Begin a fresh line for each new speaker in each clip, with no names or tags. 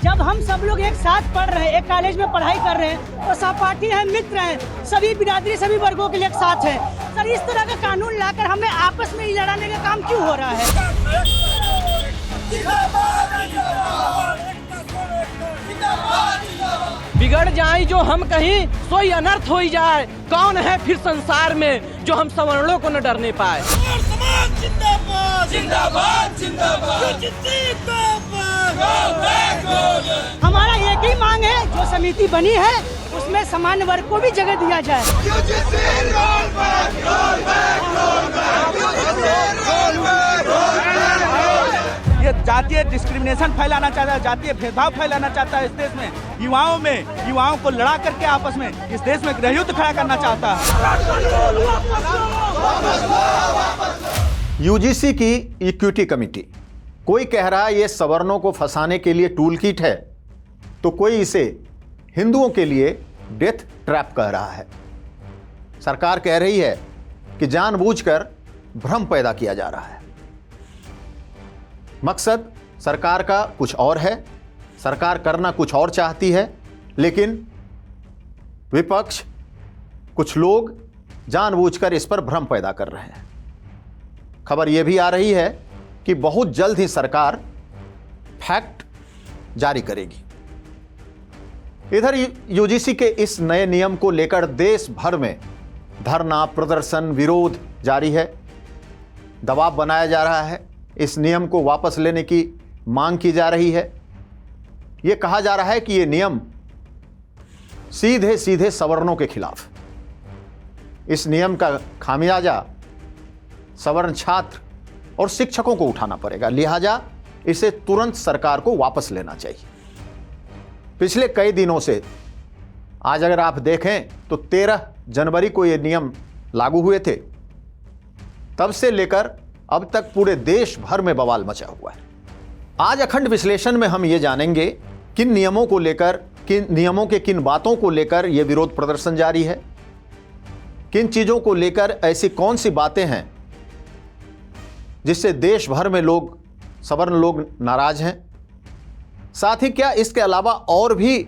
जब हम सब लोग एक साथ पढ़ रहे हैं, एक कॉलेज में पढ़ाई कर रहे हैं, तो सहपाठी हैं, मित्र हैं, सभी बिरादरी सभी वर्गों के लिए एक साथ है। सर, इस तरह का कानून लाकर हमें आपस में लड़ाने का काम क्यों हो रहा है?
बिगड़ जाए जो हम कहीं, सोई अनर्थ हो जाए। कौन है फिर संसार में जो हम सवर्णों को न डरने पाए।
जिंदाबाद जिंदाबाद जिंदाबाद।
हमारा एक ही मांग है, जो समिति बनी है उसमें सामान्य वर्ग को भी जगह दिया जाए।
ये जातीय डिस्क्रिमिनेशन फैलाना चाहता है, जातीय भेदभाव फैलाना चाहता है इस देश में, युवाओं को लड़ा करके आपस में इस देश में गृहयुद्ध खड़ा करना चाहता है।
यूजीसी की इक्विटी कमेटी, कोई कह रहा है ये सवर्णों को फंसाने के लिए टूल किट है, तो कोई इसे हिंदुओं के लिए डेथ ट्रैप कह रहा है। सरकार कह रही है कि जानबूझकर भ्रम पैदा किया जा रहा है। मकसद सरकार का कुछ और है, सरकार करना कुछ और चाहती है, लेकिन विपक्ष, कुछ लोग जानबूझकर इस पर भ्रम पैदा कर रहे हैं। खबर यह भी आ रही है कि बहुत जल्द ही सरकार फैक्ट जारी करेगी। इधर यूजीसी के इस नए नियम को लेकर देश भर में धरना, प्रदर्शन, विरोध जारी है। दबाव बनाया जा रहा है, इस नियम को वापस लेने की मांग की जा रही है। यह कहा जा रहा है कि यह नियम सीधे सीधे सवर्णों के खिलाफ। इस नियम का खामियाजा सवर्ण छात्र और शिक्षकों को उठाना पड़ेगा, लिहाजा इसे तुरंत सरकार को वापस लेना चाहिए। पिछले कई दिनों से, आज अगर आप देखें तो 13 जनवरी को ये नियम लागू हुए थे, तब से लेकर अब तक पूरे देश भर में बवाल मचा हुआ है। आज अखंड विश्लेषण में हम ये जानेंगे किन नियमों को लेकर, किन नियमों के किन बातों को लेकर यह विरोध प्रदर्शन जारी है, किन चीजों को लेकर ऐसी कौन सी बातें हैं जिससे देश भर में लोग, सवर्ण लोग नाराज हैं। साथ ही क्या इसके अलावा और भी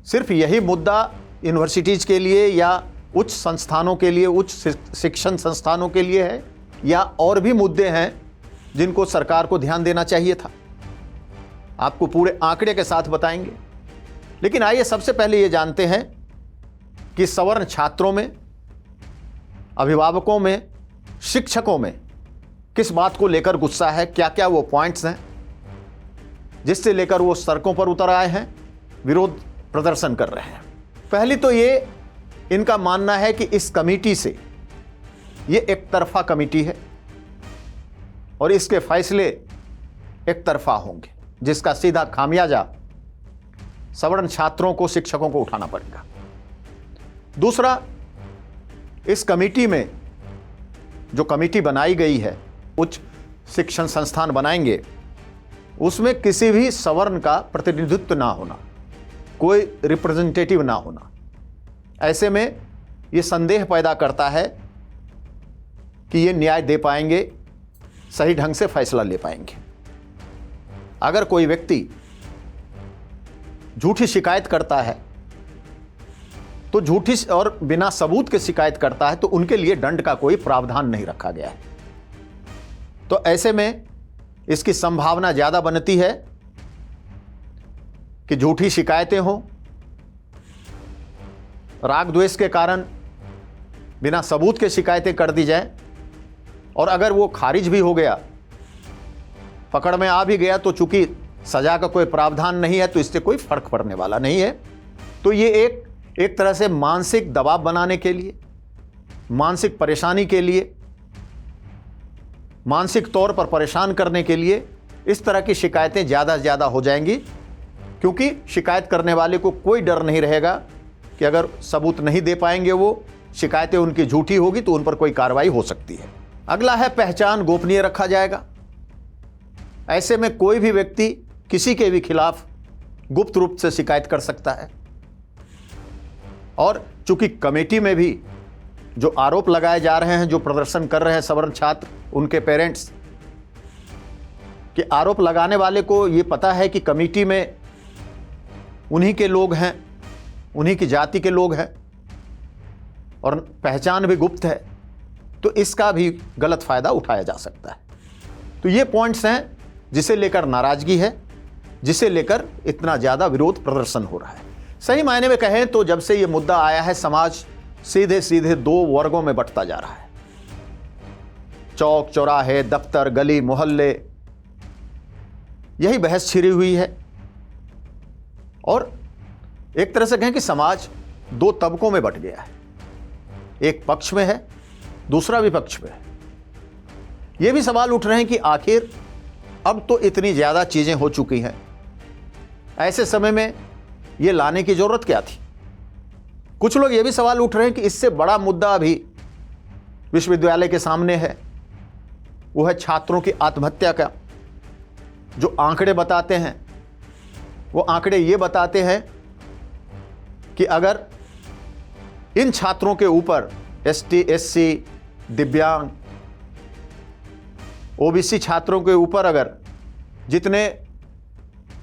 सिर्फ यही मुद्दा यूनिवर्सिटीज के लिए या उच्च संस्थानों के लिए, उच्च शिक्षण संस्थानों के लिए है, या और भी मुद्दे हैं जिनको सरकार को ध्यान देना चाहिए था। आपको पूरे आंकड़े के साथ बताएंगे, लेकिन आइए सबसे पहले ये जानते हैं कि सवर्ण छात्रों में, अभिभावकों में, शिक्षकों में किस बात को लेकर गुस्सा है, क्या क्या वो पॉइंट्स हैं जिससे लेकर वो सड़कों पर उतर आए हैं, विरोध प्रदर्शन कर रहे हैं। पहली तो ये इनका मानना है कि इस कमेटी से, ये एक तरफा कमेटी है और इसके फैसले एक तरफा होंगे, जिसका सीधा खामियाजा सवर्ण छात्रों को, शिक्षकों को उठाना पड़ेगा। दूसरा, इस कमेटी में जो कमेटी बनाई गई है, उच्च शिक्षण संस्थान बनाएंगे, उसमें किसी भी सवर्ण का प्रतिनिधित्व ना होना, कोई रिप्रेजेंटेटिव ना होना। ऐसे में यह संदेह पैदा करता है कि ये न्याय दे पाएंगे, सही ढंग से फैसला ले पाएंगे। अगर कोई व्यक्ति झूठी शिकायत करता है, तो झूठी और बिना सबूत के शिकायत करता है, तो उनके लिए दंड का कोई प्रावधान नहीं रखा गया है। तो ऐसे में इसकी संभावना ज्यादा बनती है कि झूठी शिकायतें हों, राग द्वेष के कारण बिना सबूत के शिकायतें कर दी जाए, और अगर वो खारिज भी हो गया, पकड़ में आ भी गया, तो चूंकि सजा का कोई प्रावधान नहीं है, तो इससे कोई फर्क पड़ने वाला नहीं है। तो ये एक तरह से मानसिक दबाव बनाने के लिए, मानसिक परेशानी के लिए, मानसिक तौर पर परेशान करने के लिए इस तरह की शिकायतें ज़्यादा से ज़्यादा हो जाएंगी, क्योंकि शिकायत करने वाले को कोई डर नहीं रहेगा कि अगर सबूत नहीं दे पाएंगे, वो शिकायतें उनकी झूठी होगी तो उन पर कोई कार्रवाई हो सकती है। अगला है पहचान गोपनीय रखा जाएगा। ऐसे में कोई भी व्यक्ति किसी के भी खिलाफ गुप्त रूप से शिकायत कर सकता है। और चूंकि कमेटी में भी जो आरोप लगाए जा रहे हैं, जो प्रदर्शन कर रहे हैं सवर्ण छात्र, उनके पेरेंट्स, कि आरोप लगाने वाले को ये पता है कि कमेटी में उन्हीं के लोग हैं, उन्हीं की जाति के लोग हैं और पहचान भी गुप्त है, तो इसका भी गलत फायदा उठाया जा सकता है। तो ये पॉइंट्स हैं जिसे लेकर नाराजगी है, जिसे लेकर इतना ज़्यादा विरोध प्रदर्शन हो रहा है। सही मायने में कहें तो जब से ये मुद्दा आया है, समाज सीधे सीधे दो वर्गों में बंटता जा रहा है। चौक चौराहे, दफ्तर, गली मोहल्ले, यही बहस छिड़ी हुई है। और एक तरह से कहें कि समाज दो तबकों में बंट गया है, एक पक्ष में है, दूसरा विपक्ष में है। ये भी सवाल उठ रहे हैं कि आखिर अब तो इतनी ज़्यादा चीज़ें हो चुकी हैं, ऐसे समय में ये लाने की ज़रूरत क्या थी। कुछ लोग ये भी सवाल उठ रहे हैं कि इससे बड़ा मुद्दा अभी विश्वविद्यालय के सामने है, वो है छात्रों की आत्महत्या का। जो आंकड़े बताते हैं वो आंकड़े ये बताते हैं कि अगर इन छात्रों के ऊपर एसटी, एससी, दिव्यांग, ओबीसी छात्रों के ऊपर अगर जितने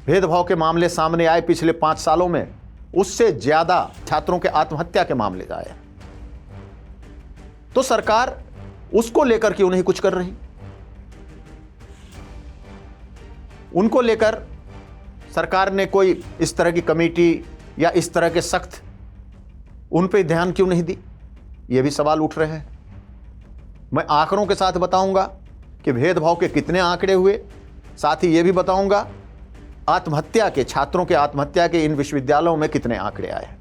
भेदभाव के मामले सामने आए पिछले 5 सालों में, उससे ज्यादा छात्रों के आत्महत्या के मामले आए, तो सरकार उसको लेकर क्यों नहीं कुछ कर रही? उनको लेकर सरकार ने कोई इस तरह की कमेटी या इस तरह के सख्त उन पे ध्यान क्यों नहीं दी? ये भी सवाल उठ रहे हैं। मैं आंकड़ों के साथ बताऊंगा कि भेदभाव के कितने आंकड़े हुए, साथ ही ये भी बताऊंगा आत्महत्या के, छात्रों के आत्महत्या के इन विश्वविद्यालयों में कितने आंकड़े आए हैं,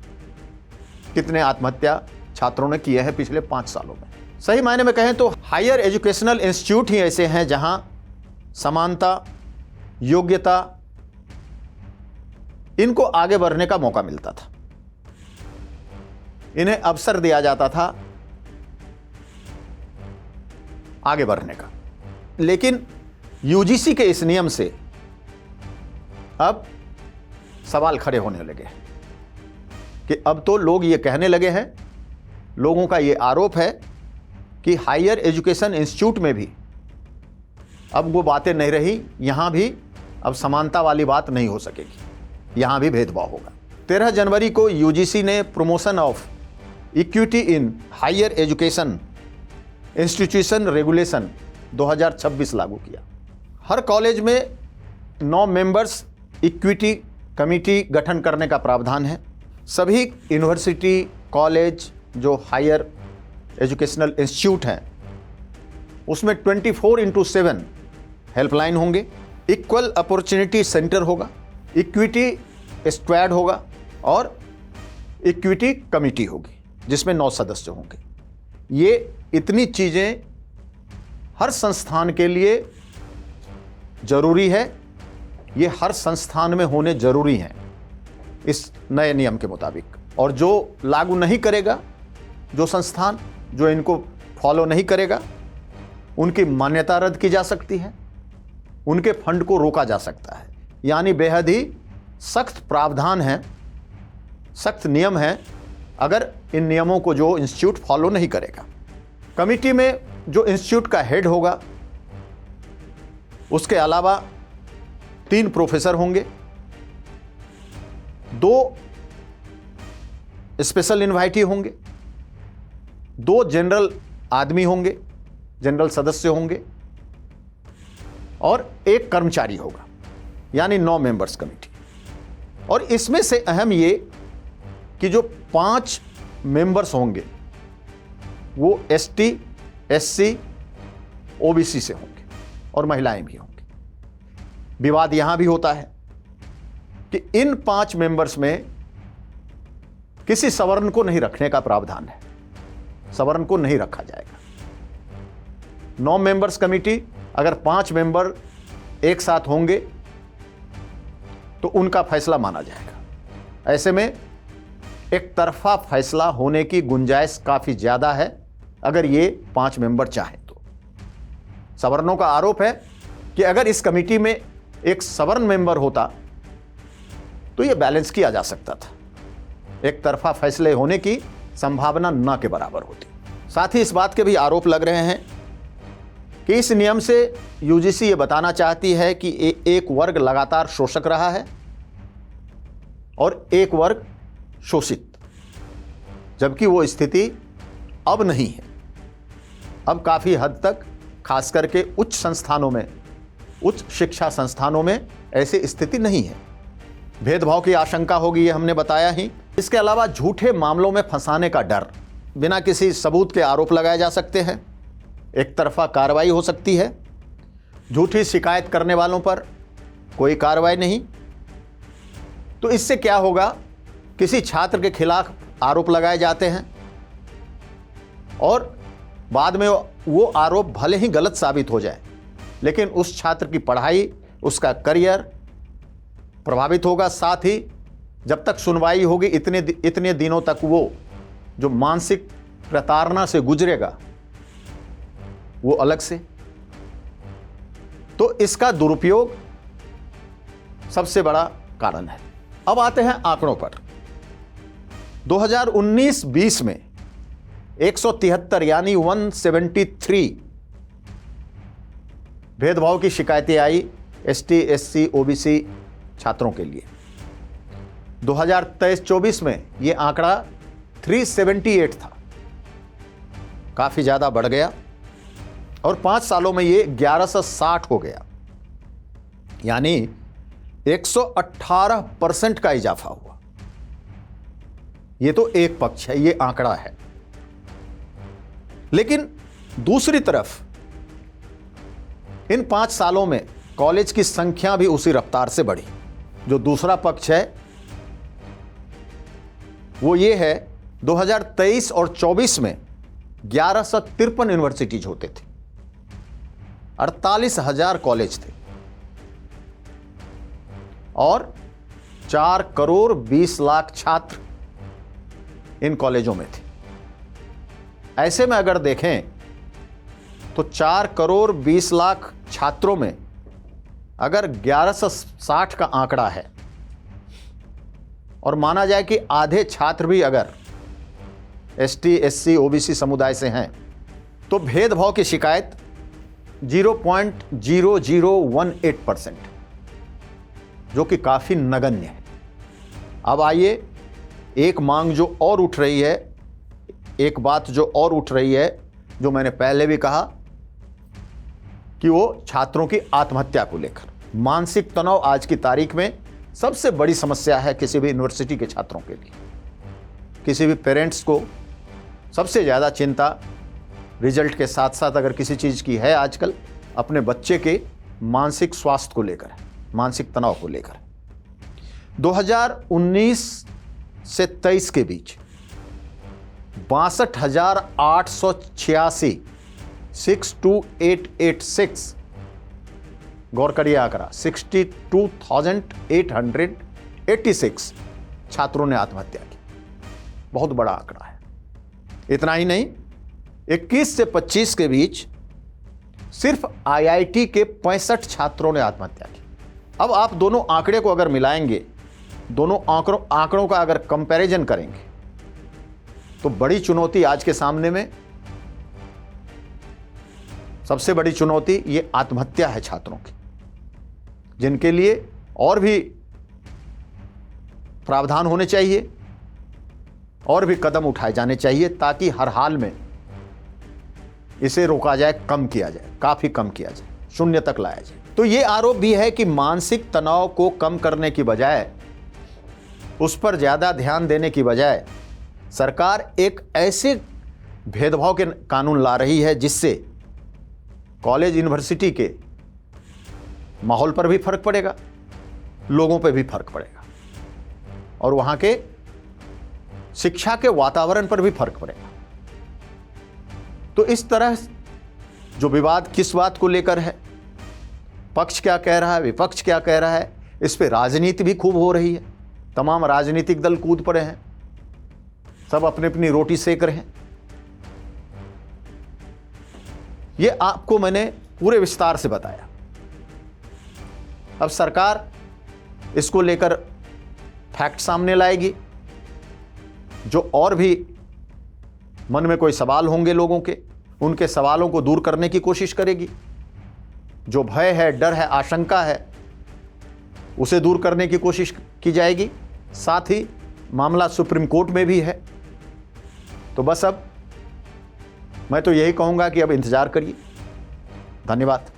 कितने आत्महत्या छात्रों ने किए हैं पिछले 5 सालों में। सही मायने में कहें तो हायर एजुकेशनल इंस्टीट्यूट ही ऐसे हैं जहां समानता, योग्यता, इनको आगे बढ़ने का मौका मिलता था, इन्हें अवसर दिया जाता था आगे बढ़ने का। लेकिन यूजीसी के इस नियम से अब सवाल खड़े होने लगे हैं कि अब तो लोग ये कहने लगे हैं, लोगों का ये आरोप है कि हायर एजुकेशन इंस्टीट्यूट में भी अब वो बातें नहीं रही, यहां भी अब समानता वाली बात नहीं हो सकेगी, यहां भी भेदभाव होगा। 13 जनवरी को यूजीसी ने promotion of equity in higher education institution regulation 2026 लागू किया। हर कॉलेज में 9 मेंबर्स इक्विटी कमेटी गठन करने का प्रावधान है। सभी यूनिवर्सिटी, कॉलेज जो हायर एजुकेशनल इंस्टीट्यूट हैं उसमें 24/7 हेल्पलाइन होंगे, इक्वल अपॉर्चुनिटी सेंटर होगा, इक्विटी स्क्वाड होगा और इक्विटी कमेटी होगी जिसमें 9 सदस्य होंगे। ये इतनी चीज़ें हर संस्थान के लिए जरूरी है, ये हर संस्थान में होने जरूरी हैं इस नए नियम के मुताबिक। और जो लागू नहीं करेगा, जो संस्थान जो इनको फॉलो नहीं करेगा, उनकी मान्यता रद्द की जा सकती है, उनके फंड को रोका जा सकता है। यानी बेहद ही सख्त प्रावधान है, सख्त नियम है अगर इन नियमों को जो इंस्टीट्यूट फॉलो नहीं करेगा। कमेटी में जो इंस्टीट्यूट का हेड होगा उसके अलावा 3 प्रोफेसर होंगे, 2 स्पेशल इनवाइटी होंगे, 2 जनरल आदमी होंगे, जनरल सदस्य होंगे और 1 कर्मचारी होगा, यानी 9 मेंबर्स कमेटी। और इसमें से अहम ये कि जो 5 मेंबर्स होंगे वो एसटी, एससी, ओबीसी से होंगे और महिलाएं भी होंगी। विवाद यहां भी होता है कि इन 5 मेंबर्स में किसी सवर्ण को नहीं रखने का प्रावधान है, सवर्ण को नहीं रखा जाएगा। 9 मेंबर्स कमेटी, अगर 5 मेंबर एक साथ होंगे तो उनका फैसला माना जाएगा। ऐसे में एक तरफा फैसला होने की गुंजाइश काफी ज्यादा है अगर ये 5 मेंबर चाहें तो। सवर्णों का आरोप है कि अगर इस कमेटी में एक सवर्ण मेंबर होता तो ये बैलेंस किया जा सकता था, एक तरफा फैसले होने की संभावना न के बराबर होती। साथ ही इस बात के भी आरोप लग रहे हैं कि इस नियम से यूजीसी ये बताना चाहती है कि एक वर्ग लगातार शोषक रहा है और एक वर्ग शोषित, जबकि वो स्थिति अब नहीं है। अब काफ़ी हद तक खास करके उच्च संस्थानों में, उच्च शिक्षा संस्थानों में ऐसी स्थिति नहीं है। भेदभाव की आशंका होगी, ये हमने बताया ही। इसके अलावा झूठे मामलों में फंसाने का डर, बिना किसी सबूत के आरोप लगाए जा सकते हैं, एक तरफा कार्रवाई हो सकती है, झूठी शिकायत करने वालों पर कोई कार्रवाई नहीं। तो इससे क्या होगा, किसी छात्र के खिलाफ आरोप लगाए जाते हैं और बाद में वो आरोप भले ही गलत साबित हो जाए, लेकिन उस छात्र की पढ़ाई, उसका करियर प्रभावित होगा। साथ ही जब तक सुनवाई होगी इतने दिनों तक वो जो मानसिक प्रताड़ना से गुजरेगा वो अलग से। तो इसका दुरुपयोग सबसे बड़ा कारण है। अब आते हैं आंकड़ों पर। 2019-20 में 173 यानी 173 भेदभाव की शिकायतें आई एसटी, एससी, ओबीसी छात्रों के लिए। 2023-24 में यह आंकड़ा 378 था, काफी ज्यादा बढ़ गया और 5 सालों में ये 1160 हो गया, यानी 118% का इजाफा हुआ। ये तो एक पक्ष है, ये आंकड़ा है। लेकिन दूसरी तरफ इन 5 सालों में कॉलेज की संख्या भी उसी रफ्तार से बढ़ी। जो दूसरा पक्ष है वो ये है, 2023 और 24 में 1153 यूनिवर्सिटीज होते थे, 48,000 कॉलेज थे और 4 करोड़ 20 लाख छात्र इन कॉलेजों में थे। ऐसे में अगर देखें तो 4 करोड़ 20 लाख छात्रों में अगर 1160 का आंकड़ा है और माना जाए कि आधे छात्र भी अगर एसटी, एससी, ओबीसी समुदाय से हैं, तो भेदभाव की शिकायत 0.0018%, जो कि काफी नगण्य है। अब आइए, एक मांग जो और उठ रही है, एक बात जो और उठ रही है, जो मैंने पहले भी कहा कि वो छात्रों की आत्महत्या को लेकर। मानसिक तनाव आज की तारीख में सबसे बड़ी समस्या है किसी भी यूनिवर्सिटी के छात्रों के लिए। किसी भी पेरेंट्स को सबसे ज़्यादा चिंता रिजल्ट के साथ साथ अगर किसी चीज़ की है आजकल, अपने बच्चे के मानसिक स्वास्थ्य को लेकर, मानसिक तनाव को लेकर। 2019 से 23 के बीच 62,886 62886, गौर करिए आंकड़ा, 62,886 छात्रों ने आत्महत्या की। बहुत बड़ा आंकड़ा है। इतना ही नहीं, 21 से 25 के बीच सिर्फ आईआईटी के 65 छात्रों ने आत्महत्या की। अब आप दोनों आंकड़े को अगर मिलाएंगे, दोनों आंकड़ों का अगर कंपैरिजन करेंगे, तो बड़ी चुनौती आज के सामने में, सबसे बड़ी चुनौती ये आत्महत्या है छात्रों की, जिनके लिए और भी प्रावधान होने चाहिए और भी कदम उठाए जाने चाहिए, ताकि हर हाल में इसे रोका जाए, कम किया जाए, काफी कम किया जाए, शून्य तक लाया जाए। तो ये आरोप भी है कि मानसिक तनाव को कम करने की बजाय, उस पर ज्यादा ध्यान देने की बजाय सरकार एक ऐसे भेदभाव के कानून ला रही है जिससे कॉलेज यूनिवर्सिटी के माहौल पर भी फर्क पड़ेगा, लोगों पर भी फर्क पड़ेगा और वहां के शिक्षा के वातावरण पर भी फर्क पड़ेगा। तो इस तरह जो विवाद किस बात को लेकर है, पक्ष क्या कह रहा है, विपक्ष क्या कह रहा है, इस पे राजनीति भी खूब हो रही है। तमाम राजनीतिक दल कूद पड़े हैं, सब अपनी अपनी रोटी सेक रहे हैं। ये आपको मैंने पूरे विस्तार से बताया। अब सरकार इसको लेकर फैक्ट सामने लाएगी। जो और भी मन में कोई सवाल होंगे लोगों के, उनके सवालों को दूर करने की कोशिश करेगी। जो भय है, डर है, आशंका है, उसे दूर करने की कोशिश की जाएगी। साथ ही मामला सुप्रीम कोर्ट में भी है। तो बस अब मैं तो यही कहूँगा कि अब इंतज़ार करिए। धन्यवाद।